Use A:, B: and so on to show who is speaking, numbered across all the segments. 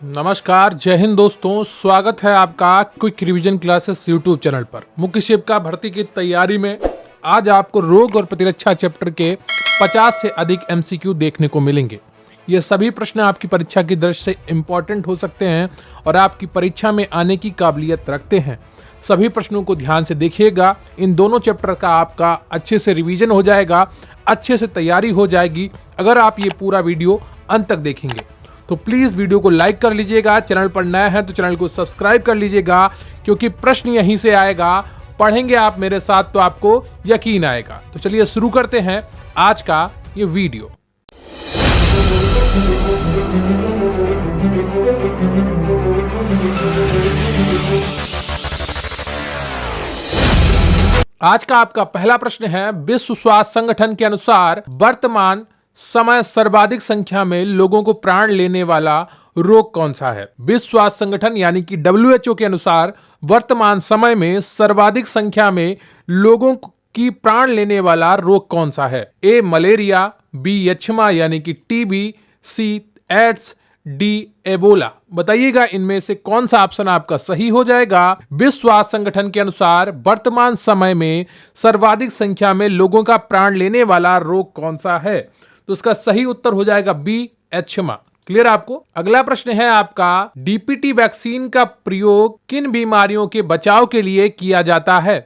A: नमस्कार, जय हिंद दोस्तों। स्वागत है आपका quick revision classes YouTube channel पर। मुख्य शिक्षिका भर्ती की तैयारी में आज आपको रोग और प्रतिरक्षा चैप्टर के 50 से अधिक एमसीक्यू देखने को मिलेंगे। ये सभी प्रश्न आपकी परीक्षा की दृष्टि से इम्पोर्टेंट हो सकते हैं और आपकी परीक्षा में आने की काबिलियत रखते हैं। सभी प्रश्नों को ध्यान से देखिएगा। इन दोनों चैप्टर का आपका अच्छे से रिवीजन हो जाएगा, अच्छे से तैयारी हो जाएगी अगर आप ये पूरा वीडियो अंत तक देखेंगे। तो प्लीज़ वीडियो को लाइक कर लीजिएगा। चैनल पर नया है तो चैनल को सब्सक्राइब कर लीजिएगा, क्योंकि प्रश्न यहीं से आएगा। पढ़ेंगे आप मेरे साथ तो आपको यकीन आएगा। तो चलिए शुरू करते हैं आज का ये वीडियो। आज का आपका पहला प्रश्न है, विश्व स्वास्थ्य संगठन के अनुसार वर्तमान समय सर्वाधिक संख्या में लोगों को प्राण लेने वाला रोग कौन सा है। विश्व स्वास्थ्य संगठन यानी कि WHO के अनुसार वर्तमान समय में सर्वाधिक संख्या में लोगों की प्राण लेने वाला रोग कौन सा है। ए मलेरिया, बी यक्ष्मा यानी कि टीबी, सी एड्स, डी एबोला। बताइएगा इनमें से कौन सा ऑप्शन आपका सही हो जाएगा। विश्व स्वास्थ्य संगठन के अनुसार वर्तमान समय में सर्वाधिक संख्या में लोगों का प्राण लेने वाला रोग कौन सा है, तो इसका सही उत्तर हो जाएगा बी यक्ष्मा। क्लियर आपको। अगला प्रश्न है आपका, डीपीटी वैक्सीन का प्रयोग किन बीमारियों के बचाव के लिए किया जाता है।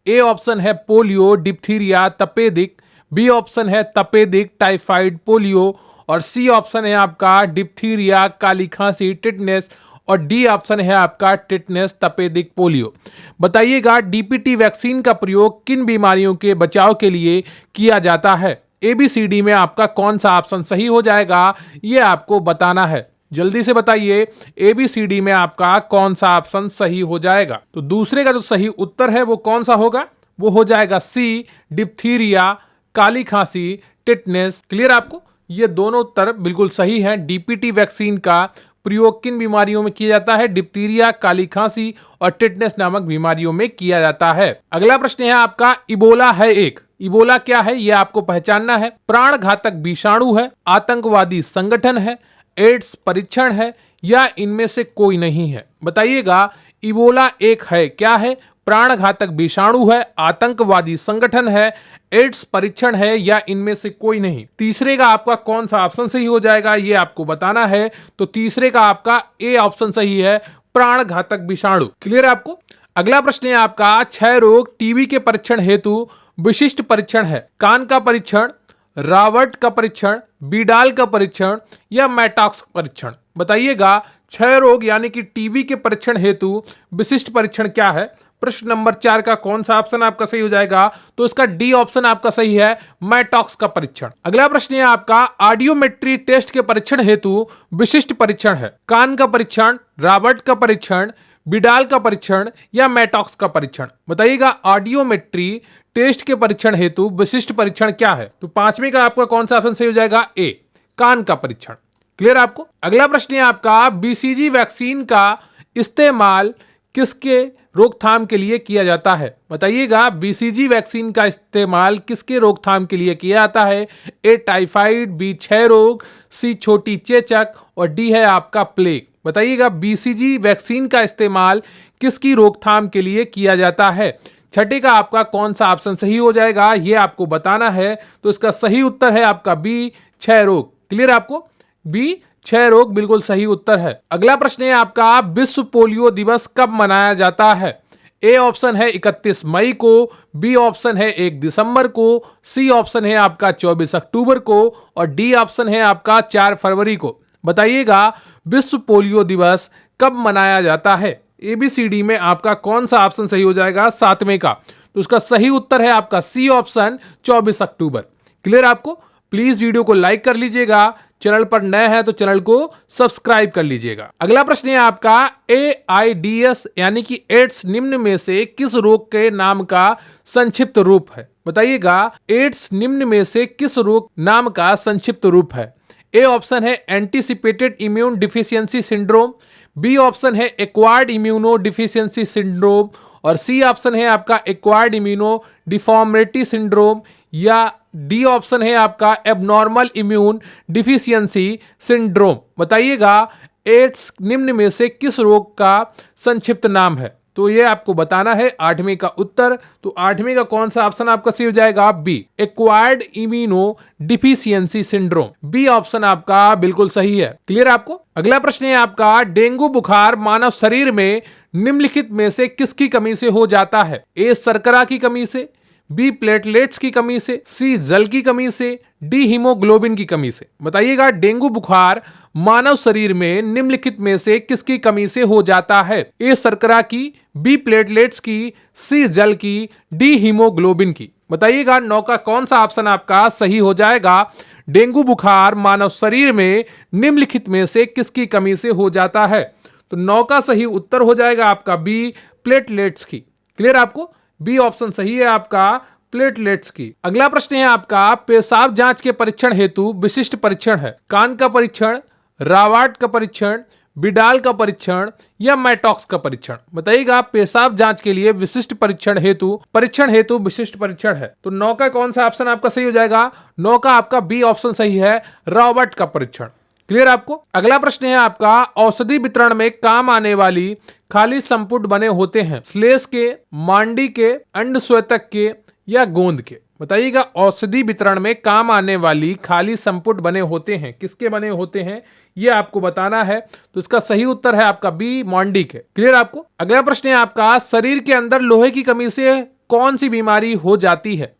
A: ए ऑप्शन है पोलियो, डिप्थीरिया, तपेदिक, बी ऑप्शन है तपेदिक, टाइफाइड, पोलियो, और सी ऑप्शन है आपका डिप्थीरिया, काली खांसी, टिटनेस, और डी ऑप्शन है आपका टिटनेस, तपेदिक, पोलियो। बताइएगा डीपीटी वैक्सीन का प्रयोग किन बीमारियों के बचाव के लिए किया जाता है। ABCD में आपका कौन सा ऑप्शन सही हो जाएगा ये आपको बताना है। जल्दी से बताइए ABCD में आपका कौन सा ऑप्शन सही हो जाएगा। तो दूसरे का जो सही उत्तर है वो कौन सा होगा, वो हो जाएगा सी डिप्थीरिया, काली खांसी, टिटनेस। क्लियर आपको। ये दोनों उत्तर बिल्कुल सही है। डीपीटी वैक्सीन का प्रयोग किन बीमारियों में किया जाता है, डिप्थीरिया, काली खांसी और टिटनेस नामक बीमारियों में किया जाता है। अगला प्रश्न है आपका, इबोला है एक। इबोला क्या है ये आपको पहचानना है। प्राण घातक विषाणु है, आतंकवादी संगठन है, एड्स परीक्षण है, या इनमें से कोई नहीं है। बताइएगा इबोला एक है, क्या है, प्राण घातक विषाणु है, आतंकवादी संगठन है, एड्स परीक्षण है, या इनमें से कोई नहीं। तीसरे का आपका कौन सा ऑप्शन सही हो जाएगा ये आपको बताना है। तो तीसरे का आपका ए ऑप्शन सही है, प्राण घातक विषाणु। क्लियर आपको। अगला प्रश्न है आपका, क्षय रोग टीबी के परीक्षण हेतु विशिष्ट परीक्षण है। कान का परीक्षण, रावर्ट का परीक्षण, बीडाल का परीक्षण, या मैटॉक्स परीक्षण। बताइएगा क्षय रोग यानी कि टीबी के परीक्षण हेतु विशिष्ट परीक्षण क्या है। प्रश्न नंबर 4 का कौन सा ऑप्शन आपका सही हो जाएगा, तो इसका डी ऑप्शन आपका सही है, मैटॉक्स का परीक्षण। अगला प्रश्न है आपका, ऑडियोमेट्री टेस्ट के परीक्षण हेतु विशिष्ट परीक्षण है। कान का परीक्षण, रावर्ट का परीक्षण, बिडाल का परीक्षण, या मैटॉक्स का परीक्षण। बताइएगा ऑडियोमेट्री टेस्ट के परीक्षण हेतु विशिष्ट परीक्षण क्या है। तो पांचवें का आपका कौन सा ऑप्शन सही हो जाएगा, ए कान का परीक्षण। क्लियर आपको। अगला प्रश्न है आपका, बीसीजी वैक्सीन का इस्तेमाल किसके रोकथाम के लिए किया जाता है। बताइएगा बीसीजी वैक्सीन का इस्तेमाल किसके रोकथाम के लिए किया जाता है। ए टाइफाइड, बी क्षय रोग, सी छोटी चेचक, और डी है आपका प्लेग। बताइएगा बीसीजी वैक्सीन का इस्तेमाल किसकी रोकथाम के लिए किया जाता है। छठे का आपका कौन सा ऑप्शन सही हो जाएगा ये आपको बताना है। तो इसका सही उत्तर है आपका बी क्षय रोग। क्लियर आपको। बी क्षय रोग बिल्कुल सही उत्तर है। अगला प्रश्न है आपका, विश्व पोलियो दिवस कब मनाया जाता है। ए ऑप्शन है 31 मई को, बी ऑप्शन है 1 दिसंबर को, सी ऑप्शन है आपका 24 अक्टूबर को, और डी ऑप्शन है आपका 4 फरवरी को। बताइएगा विश्व पोलियो दिवस कब मनाया जाता है। ABCD में आपका कौन सा ऑप्शन सही हो जाएगा, सातवें का। तो उसका सही उत्तर है आपका सी ऑप्शन 24 अक्टूबर। क्लियर आपको। प्लीज वीडियो को लाइक कर लीजिएगा, चैनल पर नए हैं तो चैनल को सब्सक्राइब कर लीजिएगा। अगला प्रश्न है आपका, AIDS यानी कि एड्स निम्न में से किस रोग के नाम का संक्षिप्त रूप है। बताइएगा एड्स निम्न में से किस रोग नाम का संक्षिप्त रूप है। ए ऑप्शन है anticipated immune deficiency syndrome, B option है एक्वायर्ड इम्यूनो डिफिशियंसी सिंड्रोम, और सी ऑप्शन है आपका एक्वायर्ड इम्यूनो डिफॉर्मिटी सिंड्रोम, या डी ऑप्शन है आपका एबनॉर्मल इम्यून डिफिशियंसी सिंड्रोम। बताइएगा एड्स निम्न में से किस रोग का संक्षिप्त नाम है? तो ये आपको बताना है 8वीं का उत्तर। तो 8वीं का कौन सा ऑप्शन आपका सही हो जाएगा? B, acquired immuno deficiency syndrome. B option आपका बिल्कुल सही है। क्लियर आपको? अगला प्रश्न है आपका, डेंगू बुखार मानव शरीर में निम्नलिखित में से किसकी कमी से हो जाता है? ए, शर्करा की कमी से, बी, प्लेटलेट्स की कमी से, सी, जल की कमी से, डी, हीमोग्लोबिन की कमी से। बताइएगा, डेंगू बुखार मानव शरीर में निम्नलिखित में से किसकी कमी से हो जाता है? ए, शर्करा की, बी, प्लेटलेट्स की, सी, जल की, डी, हीमोग्लोबिन की। बताइएगा 9 का कौन सा ऑप्शन आपका सही हो जाएगा? डेंगू बुखार मानव शरीर में निम्नलिखित में से किसकी कमी से हो जाता है? तो 9 का सही उत्तर हो जाएगा आपका बी, प्लेटलेट्स की। क्लियर आपको? बी ऑप्शन सही है आपका, प्लेटलेट्स की। अगला प्रश्न है आपका, पेशाब जांच के परीक्षण हेतु विशिष्ट परीक्षण है? कान का परीक्षण, रावाट का परीक्षण, बिडाल का परीक्षण या मैटॉक्स का परीक्षण? बताइएगा, पेशाब जांच के लिए विशिष्ट परीक्षण हेतु विशिष्ट परीक्षण है। तो 9 का कौन सा ऑप्शन आपका सही हो जाएगा? 9 का आपका बी ऑप्शन सही है, रावाट का परीक्षण। क्लियर आपको? अगला प्रश्न है आपका, औषधि वितरण में काम आने वाली खाली संपुट बने होते हैं श्लेष के, मांडी के, अंड श्वेतक के या गोंद के? बताइएगा, औषधि वितरण में काम आने वाली खाली संपुट बने होते हैं, किसके बने होते हैं ये आपको बताना है। तो इसका सही उत्तर है आपका बी, मांडी के। क्लियर आपको? अगला प्रश्न है आपका, शरीर के अंदर लोहे की कमी से कौन सी बीमारी हो जाती है?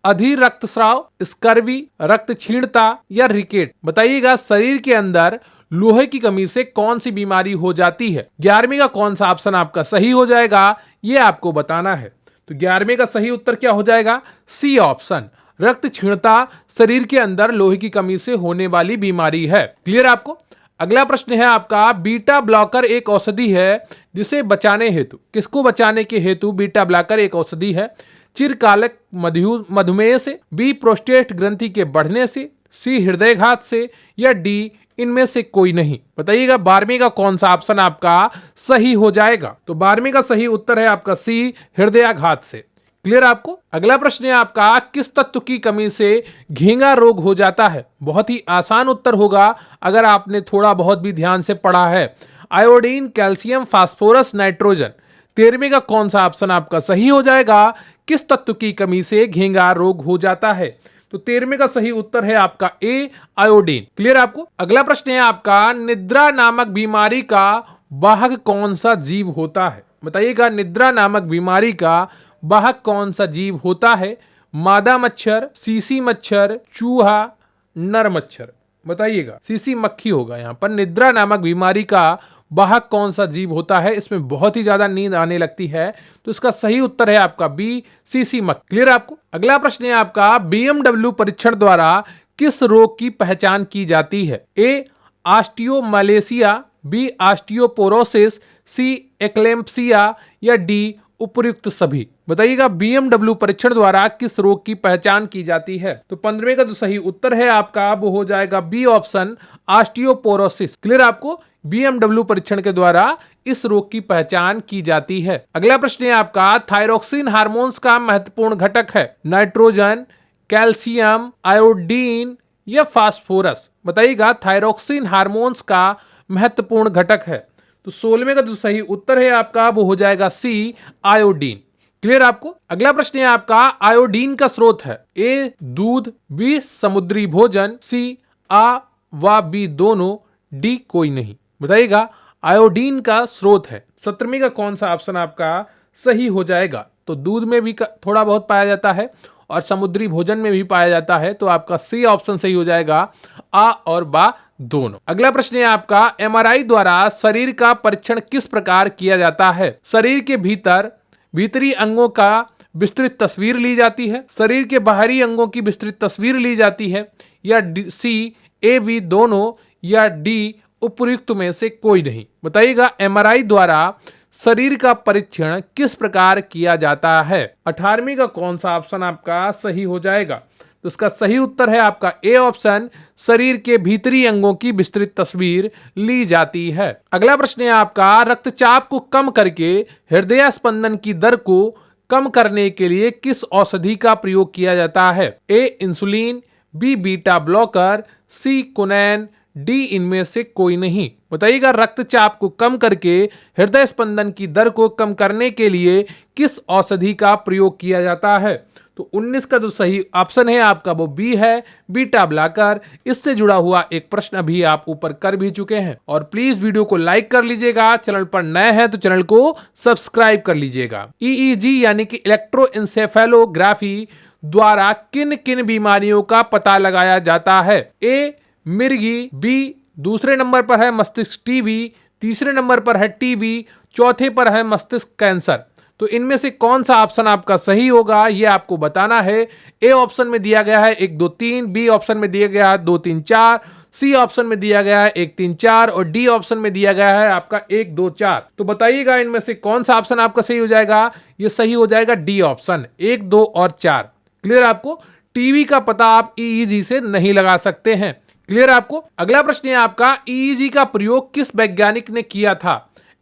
A: अधीर रक्तस्राव, स्कर्वी, रक्त क्षीणता या रिकेट? बताइएगा, शरीर के अंदर लोहे की कमी से कौन सी बीमारी हो जाती है? 11वीं का कौन सा ऑप्शन आपका सही हो जाएगा ये आपको बताना है। तो 11वीं का सही उत्तर क्या हो जाएगा? सी ऑप्शन, रक्त क्षीणता शरीर के अंदर लोहे की कमी से होने वाली बीमारी है। क्लियर आपको? अगला प्रश्न है आपका, बीटा ब्लॉकर एक औषधि है जिसे बचाने हेतु, किसको बचाने के हेतु बीटा ब्लॉकर एक औषधि है? चिरकालिक मधुमेह से, बी, प्रोस्टेट ग्रंथि के बढ़ने से, सी, हृदयघात से या डी, इनमें से कोई नहीं? बताइएगा, 12वीं का कौन सा ऑप्शन आपका सही हो जाएगा? तो 12वीं का सही उत्तर है आपका सी, हृदयाघात से। क्लियर आपको? अगला प्रश्न है आपका, किस तत्व की कमी से घेंगा रोग हो जाता है? बहुत ही आसान उत्तर होगा अगर आपने थोड़ा बहुत भी ध्यान से पढ़ा है। Iodine, calcium, phosphorus, nitrogen. 13वीं का कौन सा ऑप्शन आपका सही हो जाएगा? किस तत्व की कमी से घेंगा रोग हो जाता है? तो 13वीं का सही उत्तर है आपका ए, आयोडीन। क्लियर आपको? अगला प्रश्न है आपका, निद्रा नामक बीमारी का वाहक कौन सा जीव होता है? बताइएगा, निद्रा नामक बीमारी का वाहक कौन सा जीव होता है? मादा मच्छर, सीसी मच्छर, चूहा, नर मच्छर? बताइएगा, सीसी मक्खी होगा यहाँ पर। निद्रा नामक बीमारी का वाहक कौन सा जीव होता है? इसमें बहुत ही ज्यादा नींद आने लगती है, तो इसका सही उत्तर है आपका बी, सीसी मक्खी। क्लियर आपको? अगला प्रश्न है आपका, BMW परीक्षण द्वारा किस रोग की पहचान की जाती है? ए, ऑस्टियोमलेशिया, बी, ऑस्टियोपोरोसिस, सी, एक्लेम्पसिया या डी, उपयुक्त सभी? बताइएगा, BMW परीक्षण द्वारा किस रोग की पहचान की जाती है? तो 15वें का जो सही उत्तर है आपका वो हो जाएगा बी ऑप्शन, ऑस्टियोपोरोसिस। क्लियर आपको? BMW परीक्षण के द्वारा इस रोग की पहचान की जाती है। अगला प्रश्न है आपका, थायरोक्सिन हार्मोन्स का महत्वपूर्ण घटक है? नाइट्रोजन, कैल्शियम, आयोडीन या फास्फोरस? बताइएगा, थायरोक्सिन हार्मोन्स का महत्वपूर्ण घटक है। तो 16वें का जो सही उत्तर है आपका वो हो जाएगा सी, आयोडीन। क्लियर आपको? अगला प्रश्न है आपका, आयोडीन का स्रोत है? ए, दूध, बी, समुद्री भोजन, सी, आ व बी दोनों, डी, कोई नहीं? बताइएगा, आयोडीन का स्रोत है। 17वीं का कौन सा ऑप्शन आपका सही हो जाएगा? तो दूध में भी थोड़ा बहुत पाया जाता है और समुद्री भोजन में भी पाया जाता है, तो आपका सी ऑप्शन सही हो जाएगा, आ और बा दोनों। अगला प्रश्न है आपका, MRI द्वारा शरीर का परीक्षण किस प्रकार किया जाता है? शरीर के भीतरी अंगों का विस्तृत तस्वीर ली जाती है, शरीर के बाहरी अंगों की विस्तृत तस्वीर ली जाती है, या सी, ए, बी दोनों या डी, उपयुक्त में से कोई नहीं? बताइएगा, MRI द्वारा शरीर का परीक्षण किस प्रकार किया जाता है? 18वीं का कौन सा ऑप्शन आपका सही हो जाएगा? तो इसका सही उत्तर है आपका ए ऑप्शन, शरीर के भीतरी अंगों की विस्तृत तस्वीर ली जाती है। अगला प्रश्न है आपका, रक्तचाप को कम करके हृदय स्पंदन की दर को कम करने के लिए किस औषधि का प्रयोग किया जाता है? ए, इंसुलिन, बी, बीटा ब्लॉकर, सी, कुनैन, डी इनमें से कोई नहीं। बताइएगा रक्तचाप को कम करके हृदय स्पंदन की दर को कम करने के लिए किस औषधि का प्रयोग किया जाता है? तो 19 का जो सही ऑप्शन है आपका वो बी है, बीटा ब्लॉकर। इससे जुड़ा हुआ एक प्रश्न अभी आप ऊपर कर भी चुके हैं। और प्लीज वीडियो को लाइक कर लीजिएगा, चैनल पर नए हैं तो चैनल को सब्सक्राइब कर लीजिएगा। ईईजी यानी कि इलेक्ट्रोएंसेफेलोग्राफी द्वारा किन किन बीमारियों का पता लगाया जाता है? ए मिर्गी, बी दूसरे नंबर पर है मस्तिष्क टीबी, तीसरे नंबर पर है टीबी, चौथे पर है मस्तिष्क कैंसर। तो इनमें से कौन सा ऑप्शन आपका सही होगा ये आपको बताना है। ए ऑप्शन में दिया गया है 1 2 3, बी ऑप्शन में दिया गया है 2 3 4, सी ऑप्शन में दिया गया है 1 3 4 और डी ऑप्शन में दिया गया है आपका 1 2 4। तो बताइएगा इनमें से कौन सा ऑप्शन आपका सही हो जाएगा? ये सही हो जाएगा डी ऑप्शन, 1 2 और 4। क्लियर आपको? टीबी का पता आप ईईजी से नहीं लगा सकते हैं। क्लियर आपको? अगला प्रश्न है आपका, ईईजी का प्रयोग किस वैज्ञानिक ने किया था?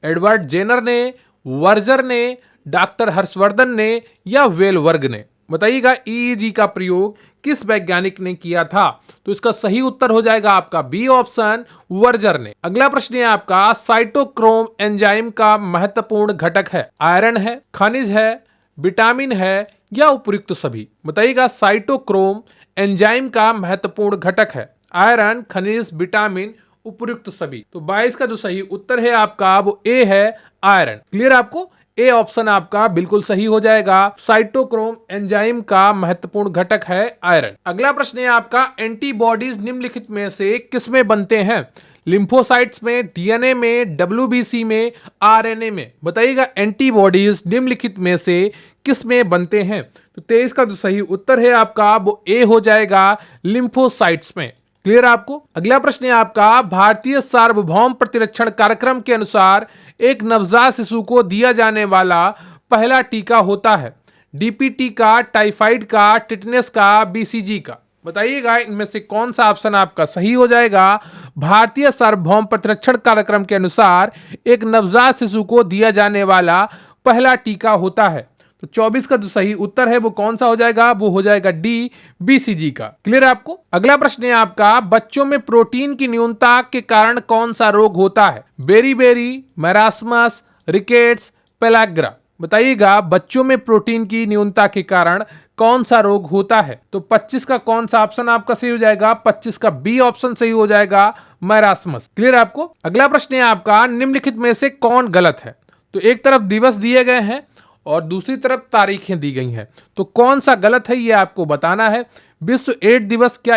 A: एडवर्ड जेनर ने, वर्जर ने, डॉक्टर हर्षवर्धन ने या वेलवर्ग ने? बताइएगा ईईजी का प्रयोग किस वैज्ञानिक ने किया था? तो इसका सही उत्तर हो जाएगा आपका बी ऑप्शन, वर्जर ने। अगला प्रश्न है आपका, साइटोक्रोम एंजाइम का महत्वपूर्ण घटक है? आयरन है, खनिज है, विटामिन है या उपयुक्त सभी? बताइएगा साइटोक्रोम एंजाइम का महत्वपूर्ण घटक है? आयरन, खनिज, विटामिन, उपयुक्त सभी। तो 22 का जो सही उत्तर है आपका वो ए है, आयरन। क्लियर आपको? ए ऑप्शन आपका बिल्कुल सही हो जाएगा। साइटोक्रोम एंजाइम का महत्वपूर्ण घटक है आयरन। अगला प्रश्न है आपका, एंटीबॉडीज निम्नलिखित में से किसमें बनते हैं? लिम्फोसाइट्स में, डीएनए में, डब्ल्यूबीसी में, आरएनए में? बताइएगा एंटीबॉडीज निम्नलिखित में से किसमें बनते हैं? तो 23 का जो सही उत्तर है आपका वो ए हो जाएगा, लिम्फोसाइट्स में। क्लियर आपको? अगला प्रश्न है आपका, भारतीय सार्वभौम प्रतिरक्षण कार्यक्रम के अनुसार एक नवजात शिशु को दिया जाने वाला पहला टीका होता है? डीपीटी का, टाइफाइड का, टिटनेस का, बीसीजी का? बताइएगा इनमें से कौन सा ऑप्शन आपका सही हो जाएगा? भारतीय सार्वभौम प्रतिरक्षण कार्यक्रम के अनुसार एक नवजात शिशु को दिया जाने वाला पहला टीका होता है। तो 24 का जो सही उत्तर है वो कौन सा हो जाएगा? वो हो जाएगा डी, बीसीजी का। क्लियर आपको? अगला प्रश्न है आपका, बच्चों में प्रोटीन की न्यूनता के कारण कौन सा रोग होता है? Beri, marasmus, rickets, pellagra? बताइएगा बच्चों में प्रोटीन की न्यूनता के कारण कौन सा रोग होता है? तो 25 का कौन सा ऑप्शन आपका सही हो जाएगा? 25 का बी ऑप्शन सही हो जाएगा, मैरास्मस। क्लियर आपको? अगला प्रश्न है आपका, निम्नलिखित में से कौन गलत है? तो एक तरफ दिवस दिए गए हैं और दूसरी तरफ तारीखें दी गई हैं, तो कौन सा गलत है ये आपको बताना है। विश्व एड्स दिवस क्या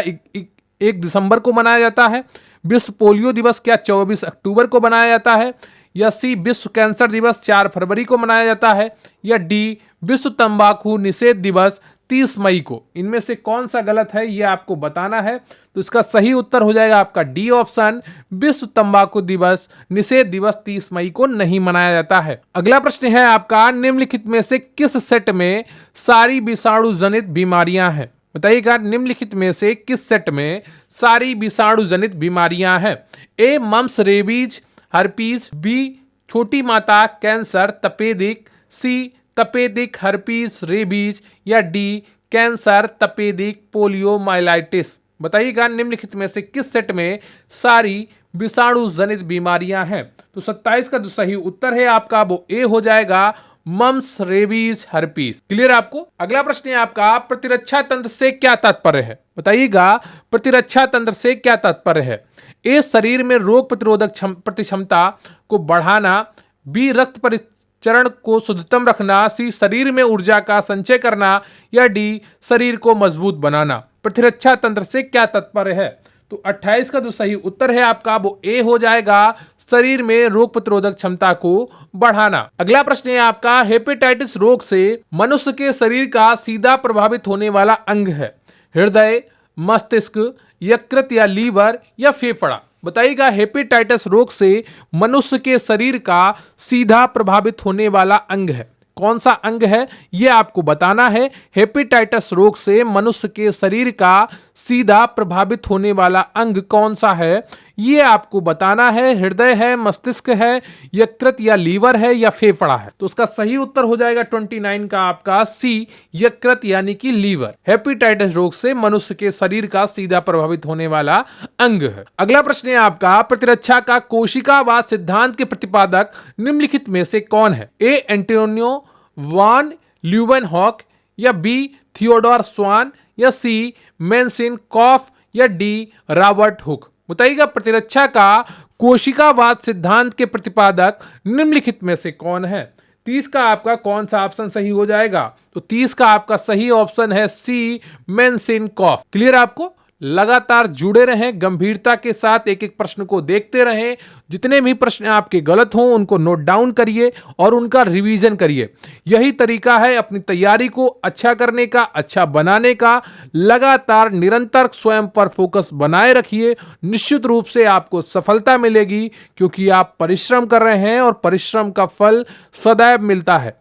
A: 1 दिसंबर को मनाया जाता है? विश्व पोलियो दिवस क्या 24 अक्टूबर को मनाया जाता है? या सी विश्व कैंसर दिवस 4 फरवरी को मनाया जाता है? या डी विश्व तंबाकू निषेध दिवस 30 मई को? इनमें से कौन सा गलत है ये आपको बताना है। तो इसका सही उत्तर हो जाएगा आपका डी ऑप्शन, विश्व तंबाकू दिवस निषेध दिवस 30 मई को नहीं मनाया जाता है। अगला प्रश्न है आपका, निम्नलिखित में से किस सेट में सारी विषाणु जनित बीमारियां हैं? बताइएगा निम्नलिखित में से किस सेट में सारी विषाणु जनित बीमारियां हैं? ए मम्स, रेबीज, हर्पीज, बी छोटी माता, कैंसर, तपेदिक, सी तपेदिक, हर्पीज, रेबीज या डी कैंसर, तपेदिक, पोलियो, माइलाइटिस? बताइएगा निम्नलिखित में से किस सेट में सारी विषाणु जनित बीमारियां हैं? तो 27 का जो सही उत्तर है आपका वो ए हो जाएगा, मम्स, रेबीज, हर्पीज। क्लियर आपको? अगला प्रश्न है आपका, प्रतिरक्षा तंत्र से क्या तात्पर्य है? बताइएगा प्रतिरक्षा तंत्र से क्या तात्पर्य है? ए शरीर में रोग प्रतिरोधक क्षमता को बढ़ाना, बी रक्त परिचरण को शुद्धतम रखना, सी शरीर में ऊर्जा का संचय करना या डी शरीर को मजबूत बनाना? प्रतिरक्षा तंत्र से क्या तात्पर्य है? तो 28 का जो सही उत्तर है आपका वो ए हो जाएगा, शरीर में रोग प्रतिरोधक क्षमता को बढ़ाना। अगला प्रश्न है आपका, हेपेटाइटिस रोग से मनुष्य के शरीर का सीधा प्रभावित होने वाला अंग है? हृदय, मस्तिष्क, यकृत या लीवर या फेफड़ा? बताइएगा हेपेटाइटिस रोग से मनुष्य के शरीर का सीधा प्रभावित होने वाला अंग है कौन सा अंग है ये आपको बताना है। हेपेटाइटिस रोग से मनुष्य के शरीर का सीधा प्रभावित होने वाला अंग कौन सा है ये आपको बताना है। हृदय है, मस्तिष्क है, यकृत या लीवर है या फेफड़ा है। तो उसका सही उत्तर हो जाएगा 29 का आपका सी, यकृत यानी कि लीवर। हेपेटाइटिस रोग से मनुष्य के शरीर का सीधा प्रभावित होने वाला अंग है। अगला प्रश्न है आपका, प्रतिरक्षा का कोशिकावाद सिद्धांत के प्रतिपादक निम्नलिखित में से कौन है? ए एंटोनियो वान ल्यूवेनहॉक, या बी थियोडोर स्वान, या सी मेंशिनकॉफ, या डी रॉबर्ट हुक। बताइएगा प्रतिरक्षा का कोशिकावाद सिद्धांत के प्रतिपादक निम्नलिखित में से कौन है? 30 का आपका कौन सा ऑप्शन सही हो जाएगा? तो 30 का आपका सही ऑप्शन है सी, मेंशिनकॉफ। क्लियर आपको? लगातार जुड़े रहें, गंभीरता के साथ एक एक प्रश्न को देखते रहें। जितने भी प्रश्न आपके गलत हों उनको नोट डाउन करिए और उनका रिवीजन करिए। यही तरीका है अपनी तैयारी को अच्छा करने का, अच्छा बनाने का। लगातार निरंतर स्वयं पर फोकस बनाए रखिए, निश्चित रूप से आपको सफलता मिलेगी, क्योंकि आप परिश्रम कर रहे हैं और परिश्रम का फल सदैव मिलता है।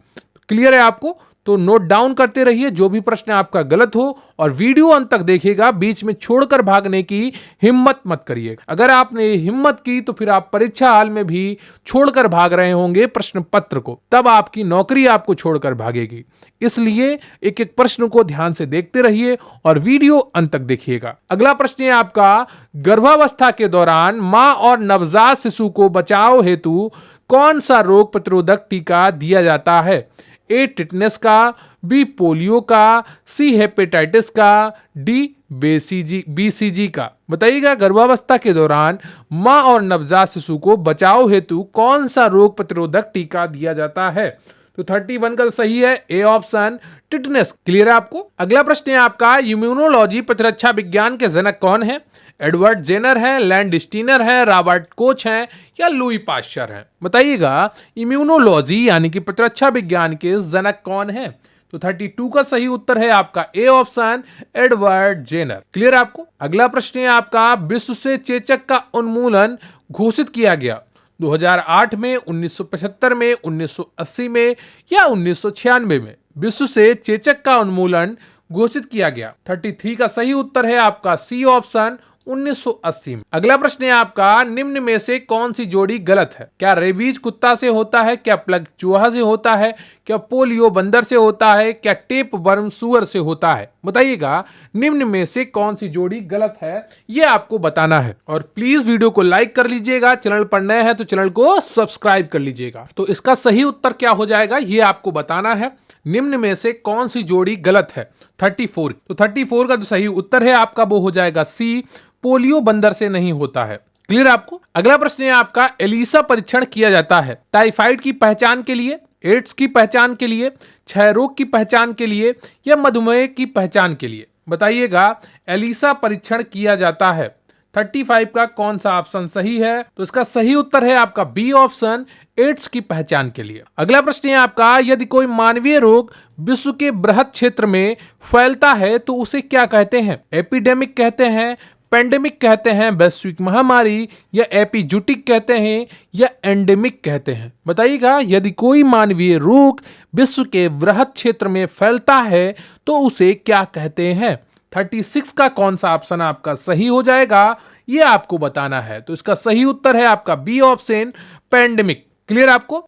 A: क्लियर है आपको? तो नोट डाउन करते रहिए जो भी प्रश्न आपका गलत हो, और वीडियो अंत तक देखिएगा, बीच में छोड़कर भागने की हिम्मत मत करिए। अगर आपने हिम्मत की तो फिर आप परीक्षा हाल में भी छोड़कर भाग रहे होंगे प्रश्न पत्र को, तब आपकी नौकरी आपको छोड़कर भागेगी। इसलिए एक एक प्रश्न को ध्यान से देखते रहिए और वीडियो अंत तक देखिएगा। अगला प्रश्न है आपका, गर्भावस्था के दौरान मां और नवजात शिशु को बचाव हेतु कौन सा रोग प्रतिरोधक टीका दिया जाता है? ए टिटनेस का, बी पोलियो का, सी हेपेटाइटिस का, डी बीसीजी का। बताइएगा गर्भावस्था के दौरान मां और नवजात शिशु को बचाव हेतु कौन सा रोग प्रतिरोधक टीका दिया जाता है? तो 31 का सही है ए ऑप्शन, टिटनेस। क्लियर है आपको? अगला प्रश्न है आपका, इम्यूनोलॉजी प्रतिरक्षा विज्ञान के जनक कौन है? एडवर्ड जेनर है, लैंड स्टीनर है, रॉबर्ट कोच है, या लुई पाश्चर है? बताइएगा इम्यूनोलॉजी यानी कि प्रतिरक्षा विज्ञान के जनक कौन है? तो 32 का सही उत्तर है आपका A option, Edward Jenner. Clear आपको? अगला प्रश्न है आपका, विश्व से चेचक का उन्मूलन घोषित किया गया 2008 में, 1975 में, 1980 में, या 1996 में? विश्व से चेचक का उन्मूलन घोषित किया गया। 33 का सही उत्तर है आपका सी ऑप्शन, 1980 में। अगला प्रश्न है आपका, निम्न में से कौन सी जोड़ी गलत है? क्या रेबीज कुत्ता से होता है, क्या प्लग चूहा से होता है, क्या पोलियो बंदर से होता है, क्या टेप वर्म सुअर से होता है? बताइएगा निम्न में से कौन सी जोड़ी गलत है, ये आपको बताना है। और प्लीज वीडियो को लाइक कर लीजिएगा, चैनल पर नए हैं तो चैनल को सब्सक्राइब कर लीजिएगा। तो इसका सही उत्तर क्या हो जाएगा ये आपको बताना है। निम्न में से कौन सी जोड़ी गलत है? 34। तो 34 का जो सही उत्तर है आपका वो हो जाएगा सी, पोलियो बंदर से नहीं होता है। क्लियर आपको? अगला प्रश्न है आपका, एलिसा परीक्षण किया जाता है टाइफाइड की पहचान के लिए, एड्स की पहचान के लिए, क्षय रोग की पहचान के लिए, या मधुमेह की पहचान के लिए? बताइएगा एलिसा परीक्षण किया जाता है 35 का कौन सा ऑप्शन सही है? तो इसका सही उत्तर है आपका बी ऑप्शन, एड्स की पहचान के लिए। अगला प्रश्न है आपका, यदि कोई मानवीय रोग विश्व के बृहद क्षेत्र में फैलता है तो उसे क्या कहते हैं? एपिडेमिक कहते हैं, पेंडेमिक कहते हैं, वैश्विक महामारी, या एपिजूटिक कहते हैं, या एंडेमिक कहते हैं? बताइएगा यदि कोई मानवीय रोग विश्व के बृहद क्षेत्र में फैलता है तो उसे क्या कहते हैं? 36 का कौन सा ऑप्शन आपका सही हो जाएगा ये आपको बताना है। तो इसका सही उत्तर है आपका बी ऑप्शन, पेंडेमिक। क्लियर आपको?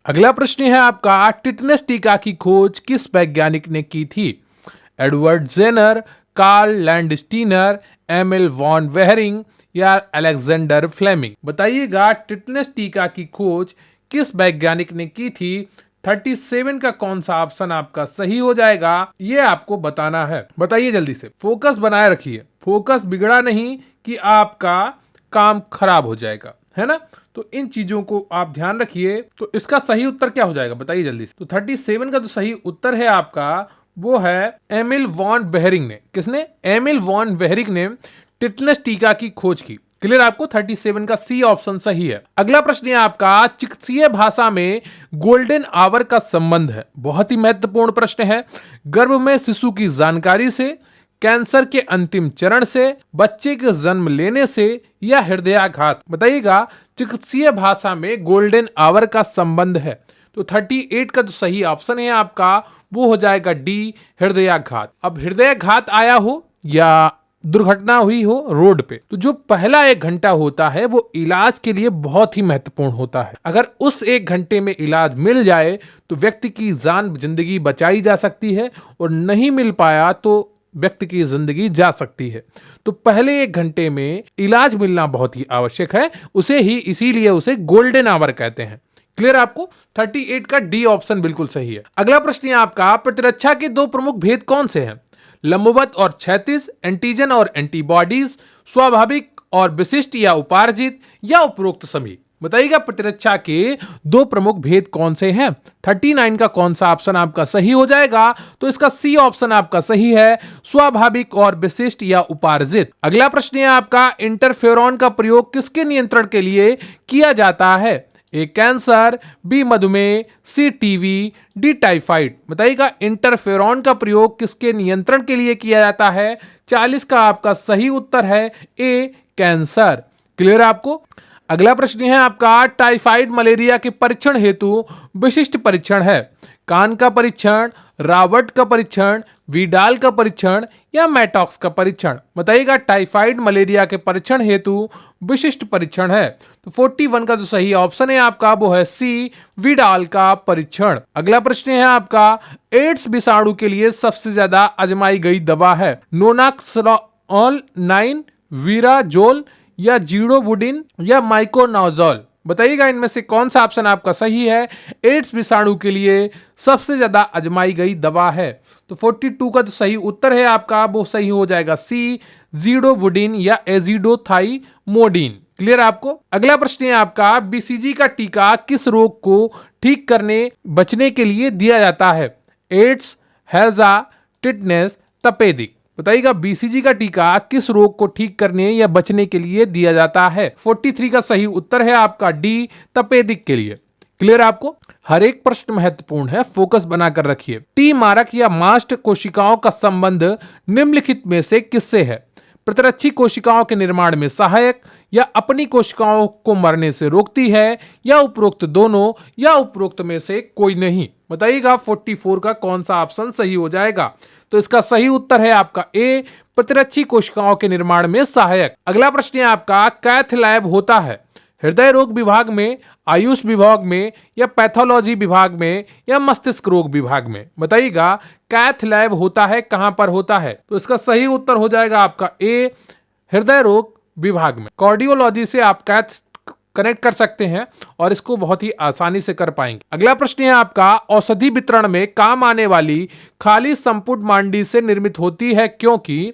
A: अगला प्रश्न है आपका, टिटनेस टीका की खोज किस वैज्ञानिक ने की थी? Edward Jenner, Karl Landsteiner, Emil von Behring, या अलेक्जेंडर फ्लेमिंग? बताइएगा टिटनेस टीका की खोज किस वैज्ञानिक ने की थी? 37 का कौन सा ऑप्शन आपका सही हो जाएगा ये आपको बताना है। बताइए जल्दी से, फोकस बनाए रखिए, फोकस बिगड़ा नहीं कि आपका काम खराब हो जाएगा, है ना? तो इन चीजों को आप ध्यान रखिए। तो इसका सही उत्तर क्या हो जाएगा बताइए जल्दी से। तो 37 का जो सही उत्तर है आपका वो है एमिल वॉन बेहरिंग ने। किसने? एमिल वॉन बेहरिंग ने टिटनेस टीका की खोज की। क्लियर आपको? 37 का सी ऑप्शन सही है। अगला प्रश्न है आपका, चिकित्सीय भाषा में गोल्डन आवर का संबंध है। बहुत ही महत्वपूर्ण प्रश्न है। गर्भ में शिशु की जानकारी से, कैंसर के अंतिम चरण से, बच्चे के जन्म लेने से, या हृदयाघात? बताइएगा चिकित्सीय भाषा में गोल्डन आवर का संबंध है। तो 38 का जो सही ऑप्शन है आपका वो हो जाएगा डी, हृदयाघात। अब हृदयाघात आया हो या दुर्घटना हुई हो रोड पे, तो जो पहला 1 घंटा होता है वो इलाज के लिए बहुत ही महत्वपूर्ण होता है। अगर उस 1 घंटे में इलाज मिल जाए तो व्यक्ति की जान जिंदगी बचाई जा सकती है, और नहीं मिल पाया तो व्यक्ति की जिंदगी जा सकती है। तो पहले 1 घंटे में इलाज मिलना बहुत ही आवश्यक है, इसीलिए उसे गोल्डन आवर कहते हैं। क्लियर आपको? 38 का डी ऑप्शन बिल्कुल सही है। अगला प्रश्न है आपका, प्रतिरक्षा के 2 प्रमुख भेद कौन से हैं? लंबवत और क्षैतिज, एंटीजन और एंटीबॉडीज, स्वाभाविक और विशिष्ट या उपार्जित, या उपरोक्त सभी। बताइएगा प्रतिरक्षा के 2 प्रमुख भेद कौन से हैं? 39 का कौन सा ऑप्शन आपका सही हो जाएगा? तो इसका सी ऑप्शन आपका सही है, स्वाभाविक और विशिष्ट या उपार्जित। अगला प्रश्न है आपका, इंटरफेरॉन का प्रयोग किसके नियंत्रण के लिए किया जाता है? ए कैंसर, बी मधुमेह, सी टीबी, डी टाइफाइड। बताइएगा इंटरफेरॉन का प्रयोग किसके नियंत्रण के लिए किया जाता है? 40 का आपका सही उत्तर है ए कैंसर। क्लियर आपको? अगला प्रश्न है आपका, टाइफाइड मलेरिया के परीक्षण हेतु विशिष्ट परीक्षण है? कान का परीक्षण, रावर्ट का परीक्षण, विडाल का परीक्षण, या मैटॉक्स का परीक्षण। बताइएगा टाइफाइड मलेरिया के परीक्षण हेतु विशिष्ट परीक्षण है। तो 41 का जो सही ऑप्शन है आपका वो है सी, विडाल का परीक्षण। अगला प्रश्न है आपका, एड्स विषाणु के लिए सबसे ज्यादा आजमाई गई दवा है? नोनाक्सोल 9, वीराजोल, या जीडोबुडिन, या माइकोनाजोल। बताइएगा इनमें से कौन सा ऑप्शन आपका सही है? एड्स विषाणु के लिए सबसे ज्यादा आजमाई गई दवा है। तो 42 का जो सही उत्तर है आपका वो सही हो जाएगा सी, जीडोबुडिन या एजिडोथाइमोडिन। क्लियर आपको? अगला प्रश्न है आपका, बीसीजी का टीका किस रोग को ठीक करने बचने के लिए दिया जाता है? एड्स, हैजा, टिटनेस, तपेदिक। बताइएगा बीसीजी का टीका किस रोग को ठीक करने या बचने के लिए दिया जाता है? 43 का सही उत्तर है आपका डी, तपेदिक के लिए। क्लियर आपको? हर एक प्रश्न महत्वपूर्ण है, फोकस बनाकर रखिए। टी मारक या मास्ट कोशिकाओं का संबंध निम्नलिखित में से किससे है? प्रतिरक्षी कोशिकाओं के निर्माण में सहायक, या अपनी कोशिकाओं को मरने से रोकती है, या उपरोक्त दोनों, या उपरोक्त में से कोई नहीं। बताइएगा 44 का कौन सा ऑप्शन सही हो जाएगा? तो इसका सही उत्तर है आपका ए, प्रतिरक्षी कोशिकाओं के निर्माण में सहायक। अगला प्रश्न है आपका, कैथ लैब होता है हृदय रोग विभाग में, आयुष विभाग में, या पैथोलॉजी विभाग में, या मस्तिष्क रोग विभाग में? बताइएगा कैथ लैब होता है कहां पर होता है? तो इसका सही उत्तर हो जाएगा आपका ए, हृदय रोग विभाग में। कार्डियोलॉजी से आप कैथ कनेक्ट कर सकते हैं और इसको बहुत ही आसानी से कर पाएंगे। अगला प्रश्न है आपका, औषधि वितरण में काम आने वाली खाली संपुट मांडी से निर्मित होती है क्योंकि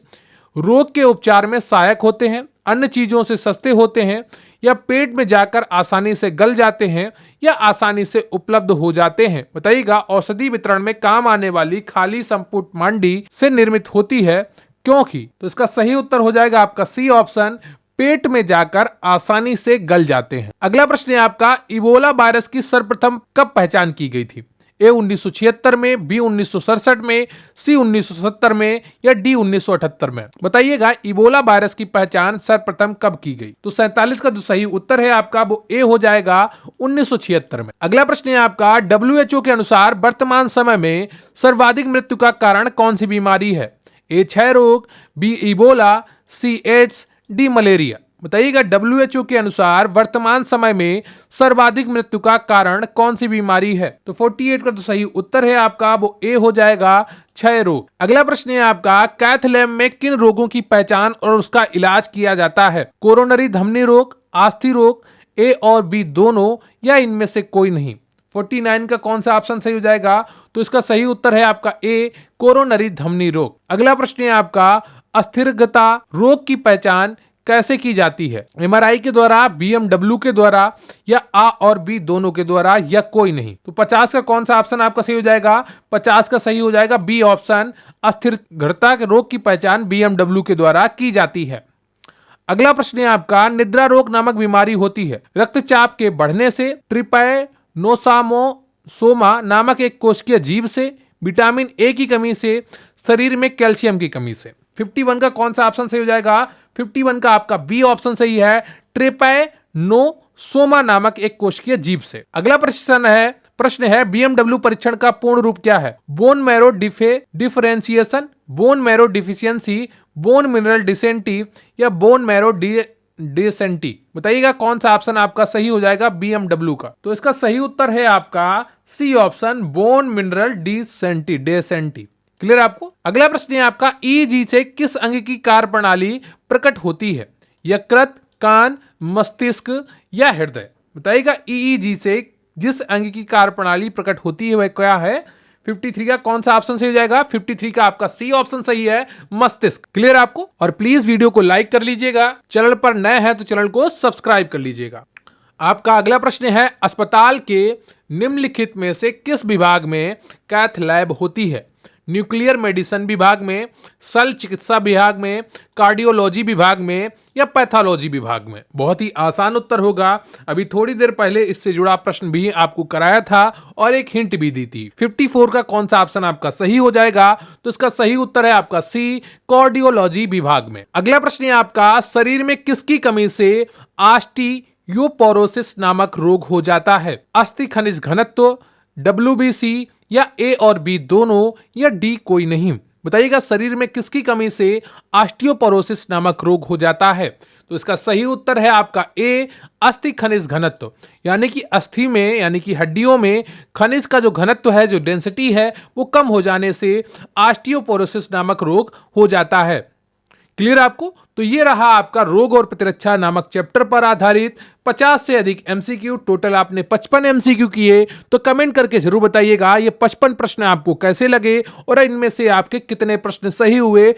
A: रोग के उपचार में सहायक होते हैं, अन्य चीजों से सस्ते होते हैं, या पेट में जाकर आसानी से गल जाते हैं, या आसानी से उपलब्ध हो जाते हैं? बताइएगा औषधि वितरण में काम आने वाली खाली संपुट मांडी से निर्मित होती है क्योंकि, तो इसका सही उत्तर हो जाएगा आपका सी ऑप्शन, पेट में जाकर आसानी से गल जाते हैं। अगला प्रश्न है आपका, इबोला वायरस की सर्वप्रथम कब पहचान की गई थी? ए 1976 में, बी 1967 में, सी 1970 में, या डी 1978 में? बताइएगा इबोला वायरस की पहचान सर्वप्रथम कब की गई? तो 47 का जो सही उत्तर है आपका वो ए हो जाएगा 1976 में। अगला प्रश्न है आपका, WHO के अनुसार वर्तमान समय में सर्वाधिक मृत्यु का कारण कौन सी बीमारी है? ए क्षय रोग, बी इबोला, सी एड्स, डी मलेरिया। बताइएगा WHO के अनुसार वर्तमान समय में सर्वाधिक मृत्यु का कारण कौन सी बीमारी है? तो 48 का तो सही उत्तर है आपका वो ए हो जाएगा क्षय रोग। अगला प्रश्न है आपका, कैथ लैब में किन रोगों की पहचान और उसका इलाज किया जाता है? कोरोनरी धमनी रोग, अस्थि रोग, ए और बी दोनों, या इनमें से कोई नहीं? 49 का कौन सा ऑप्शन सही हो जाएगा? तो इसका सही उत्तर है आपका ए, कोरोनरी धमनी रोग। अगला प्रश्न है आपका, अस्थिरता रोग की पहचान कैसे की जाती है? MRI के द्वारा, BMW के द्वारा, या A और B दोनों के द्वारा, या कोई नहीं? तो 50 का कौन सा ऑप्शन आपका सही हो जाएगा? 50 का सही हो जाएगा बी ऑप्शन, अस्थिरता के रोग की पहचान BMW के द्वारा की जाती है। अगला प्रश्न है आपका, निद्रा रोग नामक बीमारी होती है रक्तचाप के बढ़ने से, ट्रिपैनोसोमा नामक एक कोशिकीय जीव से, विटामिन ए की कमी से, शरीर में कैल्शियम की कमी से? 51 का कौन सा ऑप्शन सही हो जाएगा? 51 का आपका बी ऑप्शन सही है, ट्रिपैनोसोमा नामक एक कोशिकीय जीव से। अगला प्रश्न है, प्रश्न है बीएमडब्ल्यू परीक्षण का पूर्ण रूप क्या है? Bone marrow differentiation, bone marrow deficiency, bone mineral decently या बोन मैरो डेसेंटी। बताइएगा कौन सा ऑप्शन आपका सही हो जाएगा बीएमडब्ल्यू का। तो इसका सही उत्तर है आपका C option, bone mineral density. Clear आपको? अगला प्रश्न है आपका ईजी से किस अंग की कार्य प्रणाली प्रकट होती है? यकृत, कान, मस्तिष्क या हृदय। बताइएगा ईईजी से जिस अंग की कार्य प्रणाली प्रकट होती है वह क्या है? 53 का कौन सा ऑप्शन सही हो जाएगा? 53 का आपका सी ऑप्शन सही है, मस्तिष्क। क्लियर आपको? और प्लीज वीडियो को लाइक कर लीजिएगा, चैनल पर नए हैं तो चैनल को सब्सक्राइब कर लीजिएगा। आपका अगला प्रश्न है अस्पताल के निम्नलिखित में से किस विभाग में कैथ लैब होती है? न्यूक्लियर मेडिसिन विभाग में, शल्य चिकित्सा विभाग में, कार्डियोलॉजी विभाग में या पैथोलॉजी विभाग में। बहुत ही आसान उत्तर होगा। अभी थोड़ी देर पहले इससे जुड़ा प्रश्न भी आपको कराया था और एक हिंट भी दी थी। 54 का कौन सा ऑप्शन आपका सही हो जाएगा? तो इसका सही उत्तर है आपका सी, कार्डियोलॉजी विभाग में। अगला प्रश्न है आपका शरीर में किसकी कमी से ऑस्टियोपोरोसिस नामक रोग हो जाता है? अस्थि खनिज घनत्व, WBC या ए और बी दोनों या डी कोई नहीं। बताइएगा शरीर में किसकी कमी से ऑस्टियोपोरोसिस नामक रोग हो जाता है? तो इसका सही उत्तर है आपका ए, अस्थि खनिज घनत्व। यानी कि अस्थि में यानी कि हड्डियों में खनिज का जो घनत्व है, जो डेंसिटी है, वो कम हो जाने से ऑस्टियोपोरोसिस नामक रोग हो जाता है। क्लियर आपको? तो ये रहा आपका रोग और प्रतिरक्षा नामक चैप्टर पर आधारित 50 से अधिक एमसीक्यू। टोटल आपने 55 एमसीक्यू किए। तो कमेंट करके जरूर बताइएगा ये 55 प्रश्न आपको कैसे लगे और इनमें से आपके कितने प्रश्न सही हुए।